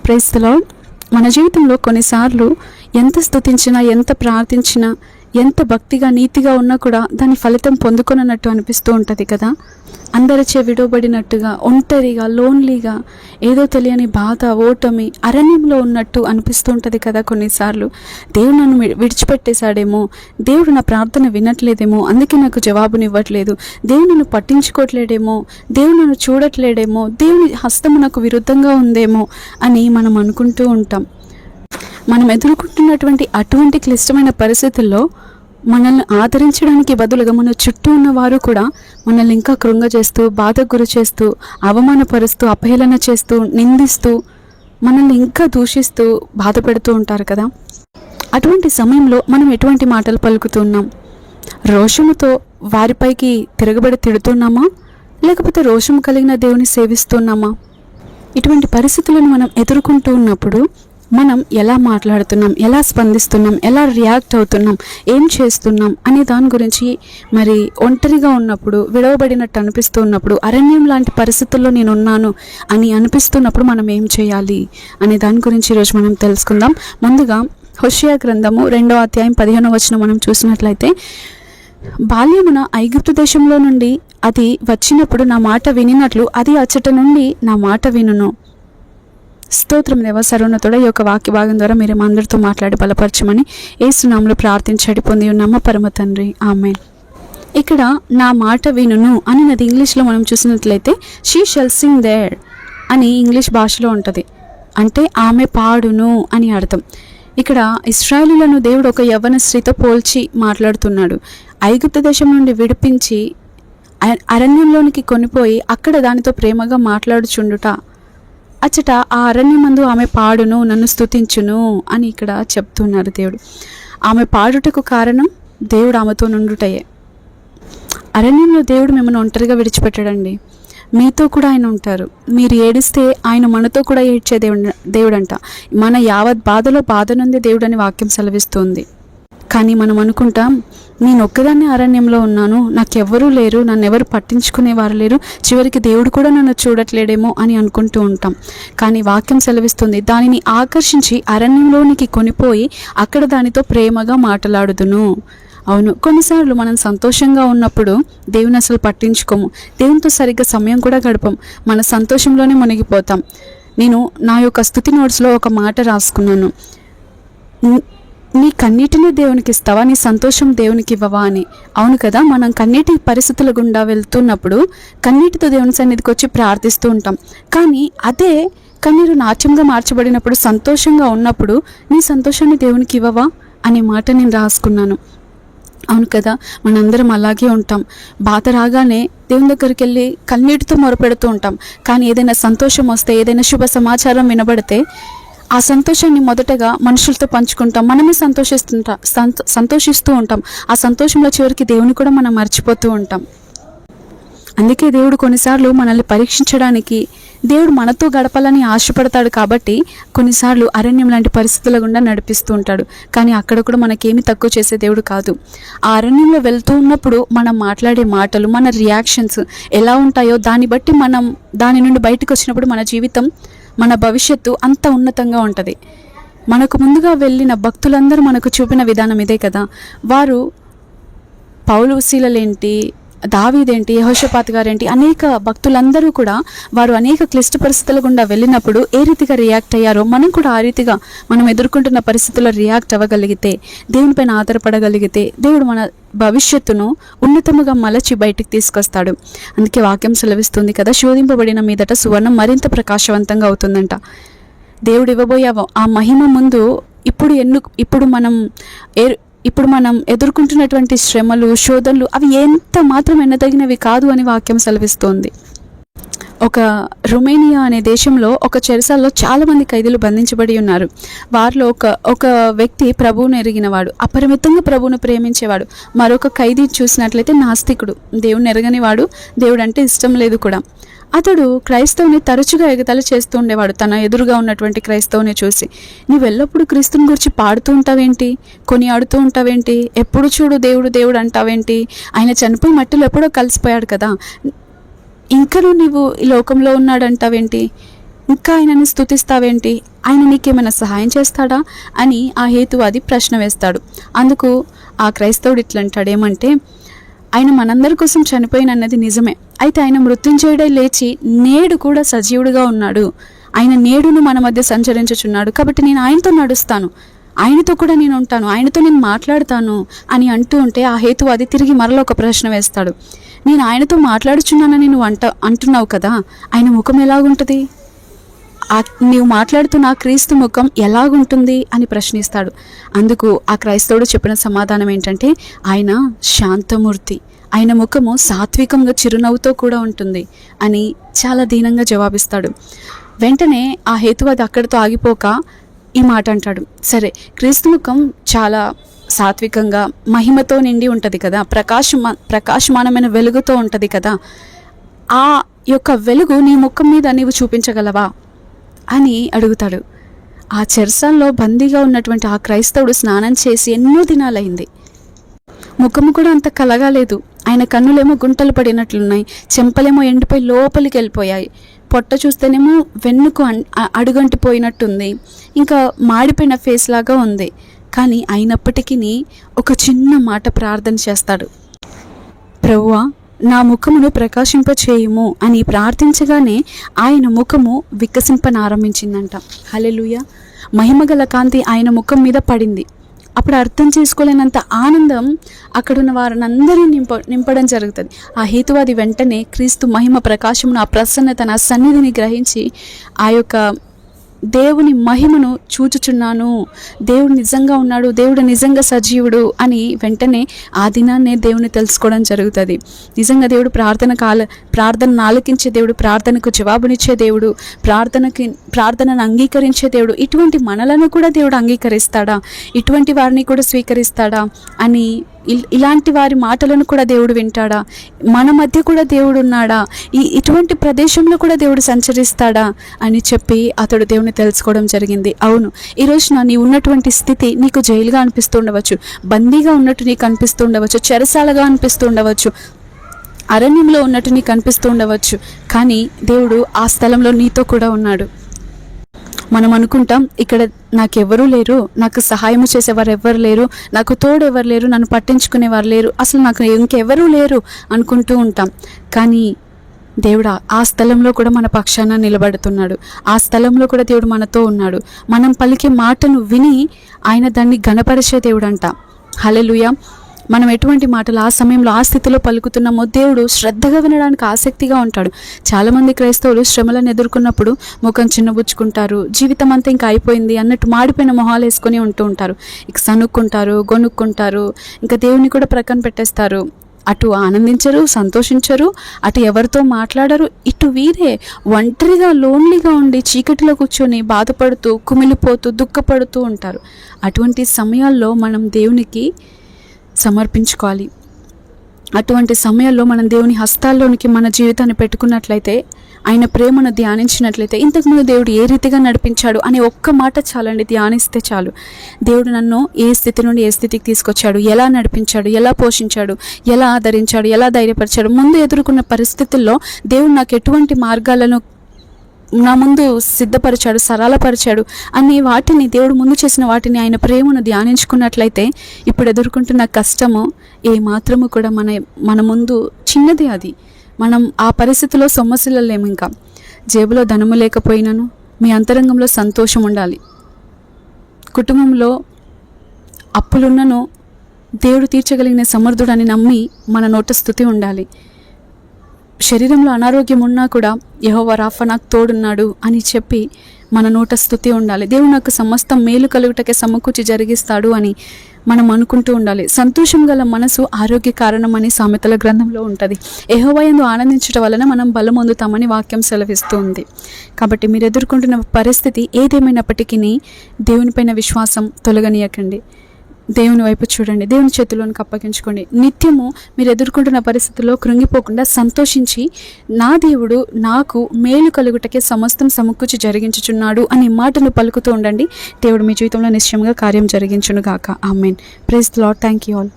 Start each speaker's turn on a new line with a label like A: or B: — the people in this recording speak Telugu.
A: Praise the lord. మన జీవితంలో కొన్నిసార్లు ఎంత స్తుతించినా, ఎంత ప్రార్థించినా, ఎంత భక్తిగా నీతిగా ఉన్నా కూడా దాని ఫలితం పొందుకొనన్నట్టు అనిపిస్తూ ఉంటుంది కదా. అందరిచే విడవబడినట్టుగా, ఒంటరిగా, లోన్లీగా, ఏదో తెలియని బాధ, ఓటమి, అరణ్యంలో ఉన్నట్టు అనిపిస్తూ ఉంటుంది కదా. కొన్నిసార్లు దేవుడు నన్ను విడిచిపెట్టేశాడేమో, దేవుడు నా ప్రార్థన వినట్లేదేమో, అందుకే నాకు జవాబునివ్వట్లేదు, దేవుడు నన్ను పట్టించుకోవట్లేడేమో, దేవుడు నన్ను చూడట్లేడేమో, దేవుని హస్తము నాకు విరుద్ధంగా ఉందేమో అని మనం అనుకుంటూ ఉంటాం. మనం ఎదుర్కొంటున్నటువంటి అటువంటి క్లిష్టమైన పరిస్థితుల్లో మనల్ని ఆదరించడానికి బదులుగా మన చుట్టూ ఉన్నవారు కూడా మనల్ని ఇంకా కృంగజేస్తూ, బాధకు గురి చేస్తూ, అవమానపరుస్తూ, అపహేళన చేస్తూ, నిందిస్తూ, మనల్ని ఇంకా దూషిస్తూ బాధపెడుతూ ఉంటారు కదా. అటువంటి సమయంలో మనం ఎటువంటి మాటలు పలుకుతున్నాం? రోషముతో వారిపైకి తిరగబడి తిడుతున్నామా, లేకపోతే రోషము కలిగిన దేవుని సేవిస్తున్నామా? ఇటువంటి పరిస్థితులను మనం ఎదుర్కొంటూ ఉన్నప్పుడు మనం ఎలా మాట్లాడుతున్నాం, ఎలా స్పందిస్తున్నాం, ఎలా రియాక్ట్ అవుతున్నాం, ఏం చేస్తున్నాం అనే దాని గురించి, మరి ఒంటరిగా ఉన్నప్పుడు, విడవబడినట్టు అనిపిస్తూ ఉన్నప్పుడు, అరణ్యం లాంటి పరిస్థితుల్లో నేను ఉన్నాను అని అనిపిస్తున్నప్పుడు మనం ఏం చేయాలి అనే దాని గురించి ఈరోజు మనం తెలుసుకుందాం. ముందుగా హోషేయ గ్రంథము 2వ అధ్యాయం 15వ వచనం మనం చూసినట్లయితే, బాల్యమున ఐగుప్తు దేశంలో నుండి అది వచ్చినప్పుడు నా మాట వినినట్లు అది అచ్చట నుండి నా మాట వినును. స్తోత్రం దేవ. సర్వోన్నతుడ, ఈ యొక్క వాక్య భాగం ద్వారా మీరు అందరితో మాట్లాడి బలపరచమని యేసు నామములో ప్రార్థించి పొంది ఉన్నామా పరమ తండ్రి, ఆమేన్. ఇక్కడ నా మాట వినును అని అది ఇంగ్లీష్లో మనం చూసినట్లయితే షీ షల్ సింగ్ దేర్ అని ఇంగ్లీష్ భాషలో ఉంటుంది. అంటే ఆమె పాడును అని అర్థం. ఇక్కడ ఇశ్రాయేలులను దేవుడు ఒక యవ్వన స్త్రీతో పోల్చి మాట్లాడుతున్నాడు. ఐగుప్తు దేశం నుండి విడిపించి అరణ్యంలోనికి కొనిపోయి అక్కడ దానితో ప్రేమగా మాట్లాడుచుండుట, అచ్చట ఆ అరణ్యమందు ఆమె పాడును, నన్ను స్తుతించును అని ఇక్కడ చెప్తున్నారు దేవుడు. ఆమె పాడుటకు కారణం దేవుడు ఆమెతో నుండుటయే. అరణ్యంలో దేవుడు మిమ్మల్ని ఒంటరిగా విడిచిపెట్టాడండి. మీతో కూడా ఆయన ఉంటారు. మీరు ఏడిస్తే ఆయన మనతో కూడా ఏడ్చే దేవుడంట. మన యావత్ బాధలో బాధ నుండి దేవుడు అని వాక్యం సెలవిస్తుంది. కానీ మనం అనుకుంటాం, నేను ఒక్కదాన్ని అరణ్యంలో ఉన్నాను, నాకెవ్వరూ లేరు, నన్ను ఎవరు పట్టించుకునేవారు లేరు, చివరికి దేవుడు కూడా నన్ను చూడట్లేడేమో అని అనుకుంటూ ఉంటాం. కానీ వాక్యం సెలవిస్తుంది, దానిని ఆకర్షించి అరణ్యంలోనికి కొనిపోయి అక్కడ దానితో ప్రేమగా మాట్లాడుదును. అవును, కొన్నిసార్లు మనం సంతోషంగా ఉన్నప్పుడు దేవుని అసలు పట్టించుకోము, దేవునితో సరిగ్గా సమయం కూడా గడపం, మన సంతోషంలోనే మునిగిపోతాం. నేను నా యొక్క స్తుతి నోట్స్లో ఒక మాట రాసుకున్నాను, నీ కన్నీటిని దేవునికి ఇస్తావా, నీ సంతోషం దేవునికి ఇవ్వవా అని. అవును కదా, మనం కన్నీటి పరిస్థితుల గుండా వెళ్తున్నప్పుడు కన్నీటితో దేవుని సన్నిధికి వచ్చి ప్రార్థిస్తూ ఉంటాం. కానీ అదే కన్నీరు నాట్యంగా మార్చబడినప్పుడు, సంతోషంగా ఉన్నప్పుడు నీ సంతోషాన్ని దేవునికి ఇవ్వవా అనే మాట నేను రాసుకున్నాను. అవును కదా, మనందరం అలాగే ఉంటాం. బాధ రాగానే దేవుని దగ్గరికి వెళ్ళి కన్నీటితో మొరపెడుతూ ఉంటాం. కానీ ఏదైనా సంతోషం వస్తే, ఏదైనా శుభ సమాచారం వినబడితే ఆ సంతోషాన్ని మొదటగా మనుషులతో పంచుకుంటాం, మనమే సంతోషిస్తూ ఉంటాం. ఆ సంతోషంలో చివరికి దేవుని కూడా మనం మర్చిపోతూ ఉంటాం. అందుకే దేవుడు కొన్నిసార్లు మనల్ని పరీక్షించడానికి, దేవుడు మనతో గడపాలని ఆశపడతాడు కాబట్టి కొన్నిసార్లు అరణ్యం లాంటి పరిస్థితుల గుండా నడిపిస్తూ ఉంటాడు. కానీ అక్కడ కూడా మనకేమీ తక్కువ చేసే దేవుడు కాదు. ఆ అరణ్యంలో వెళ్తూ ఉన్నప్పుడు మనం మాట్లాడే మాటలు, మన రియాక్షన్స్ ఎలా ఉంటాయో దాన్ని బట్టి మనం దాని నుండి బయటకు వచ్చినప్పుడు మన జీవితం, మన భవిష్యత్తు అంత ఉన్నతంగా ఉంటుంది. మనకు ముందుగా వెళ్ళిన భక్తులందరూ మనకు చూపిన విధానం ఇదే కదా. వారు పౌలు శీలలేంటి, దావీదేంటి, యెహోషాపాతు గారేంటి, అనేక భక్తులందరూ కూడా వారు అనేక క్లిష్ట పరిస్థితుల గుండా వెళ్ళినప్పుడు ఏ రీతిగా రియాక్ట్ అయ్యారో మనం కూడా ఆ రీతిగా మనం ఎదుర్కొంటున్న పరిస్థితుల్లో రియాక్ట్ అవ్వగలిగితే, దేవునిపైన ఆధారపడగలిగితే దేవుడు మన భవిష్యత్తును ఉన్నతముగా మలచి బయటికి తీసుకొస్తాడు. అందుకే వాక్యం సెలవిస్తుంది కదా, శోధింపబడిన మీదట సువర్ణం మరింత ప్రకాశవంతంగా అవుతుందంట. దేవుడు ఇవ్వబోయే ఆ మహిమ ముందు ఇప్పుడు మనం ఎదుర్కొంటున్నటువంటి శ్రమలు, శోధనలు అవి ఎంత మాత్రం ఎన్నదగినవి కాదు అని వాక్యం సెలవిస్తోంది. ఒక రొమేనియా అనే దేశంలో ఒక చెరసాలలో చాలామంది ఖైదీలు బంధించబడి ఉన్నారు. వారిలో ఒక వ్యక్తి ప్రభువును ఎరిగినవాడు, అపరిమితంగా ప్రభువును ప్రేమించేవాడు. మరొక ఖైదీ చూసినట్లయితే నాస్తికుడు, దేవుని ఎరగనివాడు, దేవుడు అంటే ఇష్టం లేదు కూడా. అతడు క్రైస్తవుని తరచుగా ఎగతాళి చేస్తూ ఉండేవాడు. తన ఎదురుగా ఉన్నటువంటి క్రైస్తవుని చూసి, నువ్వు ఎల్లప్పుడూ క్రీస్తుని గురించి పాడుతూ ఉంటావేంటి, కొనియాడుతూ ఉంటావేంటి, ఎప్పుడు చూడు దేవుడు దేవుడు అంటావేంటి, ఆయన చనిపోయి మట్టిలో ఎప్పుడో కలిసిపోయాడు కదా, ఇంకనూ నీవు ఈ లోకంలో ఉన్నాడంటావేంటి, ఇంకా ఆయనని స్తుతిస్తావేంటి, ఆయన నీకేమైనా సహాయం చేస్తాడా అని ఆ హేతువాది ప్రశ్న వేస్తాడు. అందుకు ఆ క్రైస్తవుడు ఇట్లా అంటాడు, ఏమంటే ఆయన మనందరి కోసం చనిపోయినన్నది నిజమే, అయితే ఆయన మృత్యుంజయుడై లేచి నేడు కూడా సజీవుడిగా ఉన్నాడు, ఆయన నేడును మన మధ్య సంచరించుచున్నాడు, కాబట్టి నేను ఆయనతో నడుస్తాను, ఆయనతో కూడా నేను ఉంటాను, ఆయనతో నేను మాట్లాడతాను అని అంటూ ఉంటే ఆ హేతువాది తిరిగి మరలా ఒక ప్రశ్న వేస్తాడు, నేను ఆయనతో మాట్లాడుచున్నానని నువ్వు అంటున్నావు కదా, ఆయన ముఖం ఎలాగుంటుంది, నీవు మాట్లాడుతున్న క్రీస్తు ముఖం ఎలాగుంటుంది అని ప్రశ్నిస్తాడు. అందుకు ఆ క్రైస్తవుడు చెప్పిన సమాధానం ఏంటంటే, ఆయన శాంతమూర్తి, ఆయన ముఖము సాత్వికంగా చిరునవ్వుతో కూడా ఉంటుంది అని చాలా దీనంగా జవాబిస్తాడు. వెంటనే ఆ హేతువాది అక్కడితో ఆగిపోక ఈ మాట అంటాడు, సరే క్రీస్తు ముఖం చాలా సాత్వికంగా మహిమతో నిండి ఉంటుంది కదా, ప్రకాశమానమైన వెలుగుతో ఉంటుంది కదా, ఆ యొక్క వెలుగు నీ ముఖం మీద నీవు చూపించగలవా అని అడుగుతాడు. ఆ చెరసాల్లో బందీగా ఉన్నటువంటి ఆ క్రైస్తవుడు స్నానం చేసి ఎన్నో దినాలైంది. ముఖము కూడా అంత కలగాలేదు. ఆయన కన్నులేమో గుంటలు పడినట్లున్నాయి, చెంపలేమో ఎండిపోయి లోపలికి వెళ్ళిపోయాయి, పొట్ట చూస్తేనేమో వెన్నుకు అడుగంటిపోయినట్టుంది, ఇంకా మాడిపోయిన ఫేస్ లాగా ఉంది. కానీ అయినప్పటికీ ఒక చిన్న మాట ప్రార్థన చేస్తాడు, ప్రభువా నా ముఖమును ప్రకాశింపచేయుము అని ప్రార్థించగానే ఆయన ముఖము వికసింపనారంభించిందంట. హల్లెలూయా. మహిమగల కాంతి ఆయన ముఖం మీద పడింది. అప్పుడు అర్థం చేసుకోలేనంత ఆనందం అక్కడున్న వారినందరినీ నింపడం జరుగుతుంది. ఆ హేతువాది వెంటనే క్రీస్తు మహిమ ప్రకాశమును, ఆ ప్రసన్నతను, ఆ సన్నిధిని గ్రహించి ఆ యొక్క దేవుని మహిమను చూచుచున్నాను, దేవుడు నిజంగా ఉన్నాడు, దేవుడు నిజంగా సజీవుడు అని వెంటనే ఆ దినాన్నే దేవుని తెలుసుకోవడం జరుగుతుంది. నిజంగా దేవుడు ప్రార్థనను ఆలకించే దేవుడు, ప్రార్థనకు జవాబునిచ్చే దేవుడు, ప్రార్థనను అంగీకరించే దేవుడు. ఇటువంటి మనలను కూడా దేవుడు అంగీకరిస్తాడా, ఇటువంటి వారిని కూడా స్వీకరిస్తాడా అని, ఇలాంటి వారి మాటలను కూడా దేవుడు వింటాడా, మన మధ్య కూడా దేవుడు ఉన్నాడా, ఇటువంటి ప్రదేశంలో కూడా దేవుడు సంచరిస్తాడా అని చెప్పి అతడు దేవుని తెలుసుకోవడం జరిగింది. అవును, ఈరోజున నీ ఉన్నటువంటి స్థితి నీకు జైలుగా అనిపిస్తూ ఉండవచ్చు, బందీగా ఉన్నట్టు నీకు అనిపిస్తూ ఉండవచ్చు, చెరసాలగా అనిపిస్తూ ఉండవచ్చు, అరణ్యంలో ఉన్నట్టు నీకు అనిపిస్తూ ఉండవచ్చు, కానీ దేవుడు ఆ స్థలంలో నీతో కూడా ఉన్నాడు. మనం అనుకుంటాం, ఇక్కడ నాకెవరూ లేరు, నాకు సహాయం చేసేవారు ఎవరు లేరు, నాకు తోడు ఎవరు లేరు, నన్ను పట్టించుకునేవారు లేరు, అసలు నాకు ఇంకెవరూ లేరు అనుకుంటూ ఉంటాం. కానీ దేవుడు ఆ స్థలంలో కూడా మన పక్షాన నిలబడుతున్నాడు. ఆ స్థలంలో కూడా దేవుడు మనతో ఉన్నాడు. మనం పలికే మాటను విని ఆయన దాన్ని ఘనపరిచే దేవుడు అంట. హల్లెలూయా. మనం ఎటువంటి మాటలు ఆ సమయంలో ఆ స్థితిలో పలుకుతున్నామో దేవుడు శ్రద్ధగా వినడానికి ఆసక్తిగా ఉంటాడు. చాలామంది క్రైస్తవులు శ్రమలను ఎదుర్కొన్నప్పుడు ముఖం చిన్నబుచ్చుకుంటారు, జీవితం అంతా ఇంకా అయిపోయింది అన్నట్టు మాడిపోయిన మొహాలు వేసుకొని ఉంటూ ఉంటారు. ఇక సనుక్కుంటారు, గొనుక్కుంటారు, ఇంకా దేవుని కూడా ప్రక్కన పెట్టేస్తారు. అటు ఆనందించరు, సంతోషించరు, అటు ఎవరితో మాట్లాడరు, ఇటు వీరే ఒంటరిగా లోన్లీగా ఉండి చీకటిలో కూర్చొని బాధపడుతూ కుమిలిపోతూ దుఃఖపడుతూ ఉంటారు. అటువంటి సమయాల్లో మనం దేవునికి సమర్పించుకోవాలి. అటువంటి సమయాల్లో మనం దేవుని హస్తాల్లోనికి మన జీవితాన్ని పెట్టుకున్నట్లయితే, ఆయన ప్రేమను ధ్యానించినట్లయితే, ఇంతకుముందు దేవుడు ఏ రీతిగా నడిపించాడు అనే ఒక్క మాట చాలండి, ధ్యానిస్తే చాలు. దేవుడు నన్ను ఏ స్థితి నుండి ఏ స్థితికి తీసుకొచ్చాడు, ఎలా నడిపించాడు, ఎలా పోషించాడు, ఎలా ఆదరించాడు, ఎలా ధైర్యపరిచాడు, ముందు ఎదుర్కొన్న పరిస్థితుల్లో దేవుడు నాకు ఎటువంటి మార్గాలను నా ముందు సిద్ధపరిచాడు, సరళపరిచాడు అని వాటిని, దేవుడు ముందు చేసిన వాటిని, ఆయన ప్రేమను ధ్యానించుకున్నట్లయితే ఇప్పుడు ఎదుర్కొంటున్న కష్టము ఏమాత్రము కూడా మన ముందు చిన్నది. అది మనం ఆ పరిస్థితిలో సొమ్మసిల్లలేము. ఇంకా జేబులో ధనము లేకపోయినను మీ అంతరంగంలో సంతోషం ఉండాలి. కుటుంబంలో అప్పులున్నను దేవుడు తీర్చగలిగిన సమర్థుడని నమ్మి మన నోట స్తుతి ఉండాలి. శరీరంలో అనారోగ్యం ఉన్నా కూడా యెహోవా రాఫా నాకు తోడున్నాడు అని చెప్పి మన నోట స్తుతి ఉండాలి. దేవుడు నాకు సమస్తం మేలు కలుగుటకే సమకూర్చి జరిగిస్తాడు అని మనం అనుకుంటూ ఉండాలి. సంతోషం గల మనసు ఆరోగ్య కారణం అని సామెతల గ్రంథంలో ఉంటుంది. యెహోవా యందు ఆనందించడం వలన మనం బలం పొందుతామని వాక్యం సెలవిస్తూ ఉంది. కాబట్టి మీరు ఎదుర్కొంటున్న పరిస్థితి ఏదేమైనప్పటికీ దేవునిపైన విశ్వాసం తొలగనీయకండి. దేవుని వైపు చూడండి, దేవుని చేతుల్లోనికి అప్పగించుకోండి. నిత్యము మీరు ఎదుర్కొంటున్న పరిస్థితుల్లో కృంగిపోకుండా సంతోషించి, నా దేవుడు నాకు మేలు కలుగుటకే సమస్తం సమకూర్చి జరిగించుచున్నాడు అనే మాటను పలుకుతూ ఉండండి. దేవుడు మీ జీవితంలో నిశ్చయంగా కార్యం జరిగించును గాక. Amen. Praise the Lord. Thank you all.